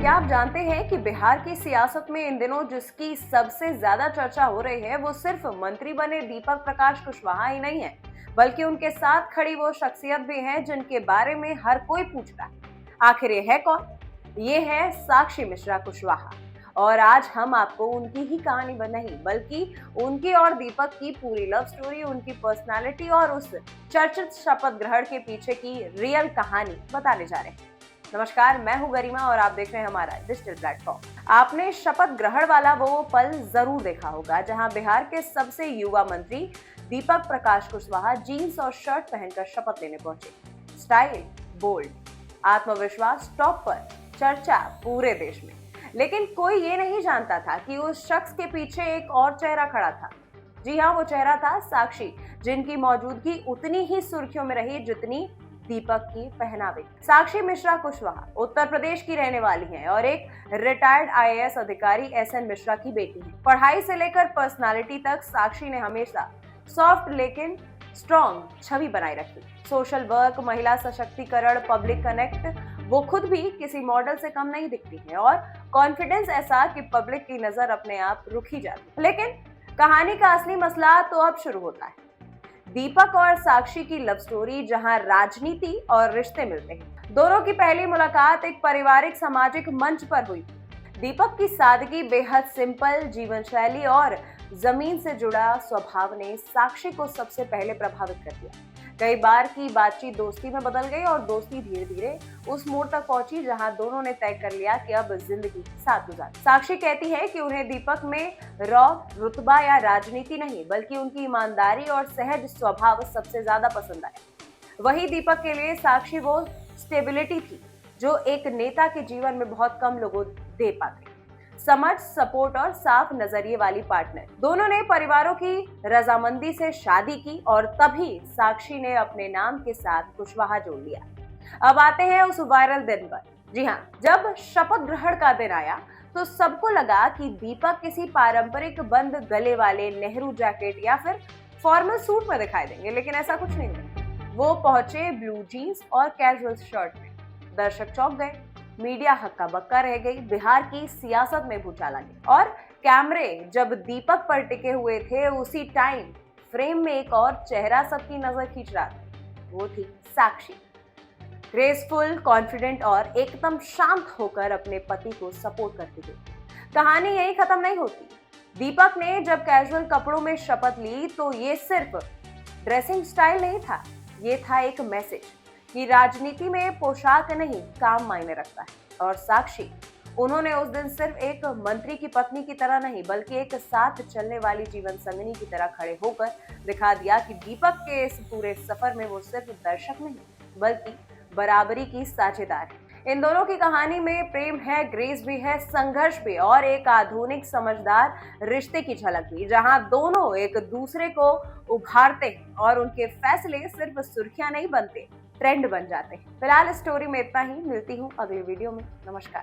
क्या आप जानते हैं कि बिहार की सियासत में इन दिनों जिसकी सबसे ज्यादा चर्चा हो रही है वो सिर्फ मंत्री बने दीपक प्रकाश कुशवाहा ही नहीं है, बल्कि उनके साथ खड़ी वो शख्सियत भी है जिनके बारे में हर कोई पूछता है आखिर ये है कौन। ये है साक्षी मिश्रा कुशवाहा। और आज हम आपको उनकी ही कहानी नहीं बल्कि उनकी और दीपक की पूरी लव स्टोरी, उनकी पर्सनालिटी और उस चर्चित शपथ ग्रहण के पीछे की रियल कहानी बताने जा रहे हैं। नमस्कार, मैं हूं गरिमा और आप देख रहे हैं हमारा डिजिटल प्लेटफॉर्म। आपने शपथ ग्रहण वाला वो पल जरूर देखा होगा जहां बिहार के सबसे युवा मंत्री दीपक प्रकाश कुशवाहा जीन्स और शर्ट पहनकर शपथ लेने पहुंचे। स्टाइल बोल्ड, आत्मविश्वास टॉप पर, चर्चा पूरे देश में। लेकिन कोई ये नहीं जानता था कि उस शख्स के पीछे एक और चेहरा खड़ा था। जी हाँ, वो चेहरा था साक्षी, जिनकी मौजूदगी उतनी ही सुर्खियों में रही जितनी दीपक की पहनावे। साक्षी मिश्रा कुशवाहा उत्तर प्रदेश की रहने वाली हैं और एक रिटायर्ड आईएएस अधिकारी एसएन मिश्रा की बेटी हैं। पढ़ाई से लेकर पर्सनालिटी तक साक्षी ने हमेशा सॉफ्ट लेकिन स्ट्रॉन्ग छवि बनाए रखी। सोशल वर्क, महिला सशक्तिकरण, पब्लिक कनेक्ट, वो खुद भी किसी मॉडल से कम नहीं दिखती है और कॉन्फिडेंस ऐसा कि पब्लिक की नजर अपने आप रुक ही जाती। लेकिन कहानी का असली मसला तो अब शुरू होता है। दीपक और साक्षी की लव स्टोरी, जहां राजनीति और रिश्ते मिलते हैं। दोनों की पहली मुलाकात एक पारिवारिक सामाजिक मंच पर हुई। दीपक की सादगी, बेहद सिंपल जीवन शैली और जमीन से जुड़ा स्वभाव ने साक्षी को सबसे पहले प्रभावित कर दिया। कई बार की बातचीत दोस्ती में बदल गई और दोस्ती धीरे धीरे उस मोड़ तक पहुंची जहां दोनों ने तय कर लिया कि अब जिंदगी साथ गुजार। साक्षी कहती है कि उन्हें दीपक में रॉ, रुतबा या राजनीति नहीं बल्कि उनकी ईमानदारी और सहज स्वभाव सबसे ज्यादा पसंद आया। वही दीपक के लिए साक्षी वो स्टेबिलिटी थी जो एक नेता के जीवन में बहुत कम लोगों दे पाते। समझ, सपोर्ट और साफ नजरिए वाली पार्टनर। दोनों ने परिवारों की रजामंदी से शादी की और तभी साक्षी ने अपने नाम के साथ कुशवाहा जोड़ लिया। अब आते हैं उस वायरल दिन पर। जी हाँ, जब शपथ ग्रहण का दिन आया तो सबको लगा कि दीपक किसी पारंपरिक बंद गले वाले नेहरू जैकेट या फिर फॉर्मल सूट में दिखाई देंगे, लेकिन ऐसा कुछ नहीं हुआ। वो पहुंचे ब्लू जीन्स और कैजुअल शर्ट में। दर्शक चौंक गए, मीडिया हक्का बक्का रह गई, बिहार की सियासत में भूचाल आ गया। और कैमरे जब दीपक पर टिके हुए थे उसी टाइम फ्रेम में एक और चेहरा सबकी नजर खींच रहा था। वो थी साक्षी। ग्रेसफुल, कॉन्फिडेंट और एकदम शांत होकर अपने पति को सपोर्ट करती हुई। कहानी यही खत्म नहीं होती। दीपक ने जब कैजुअल कपड़ों में शपथ ली तो ये सिर्फ ड्रेसिंग स्टाइल नहीं था, ये था एक मैसेज कि राजनीति में पोशाक नहीं, काम मायने रखता है। और साक्षी, उन्होंने उस दिन सिर्फ एक मंत्री की पत्नी की तरह नहीं बल्कि एक साथ चलने वाली जीवन संगिनी की तरह खड़े होकर दिखा दिया कि दीपक के इस पूरे सफर में वो सिर्फ दर्शक नहीं बल्कि बराबरी की साझेदार है। इन दोनों की कहानी में प्रेम है, ग्रेस भी है, संघर्ष भी और एक आधुनिक समझदार रिश्ते की झलक भी, जहां दोनों एक दूसरे को उभारते हैं और उनके फैसले सिर्फ सुर्खियां नहीं बनते, ट्रेंड बन जाते हैं। फिलहाल इस स्टोरी में इतना ही। मिलती हूँ अगली वीडियो में। नमस्कार।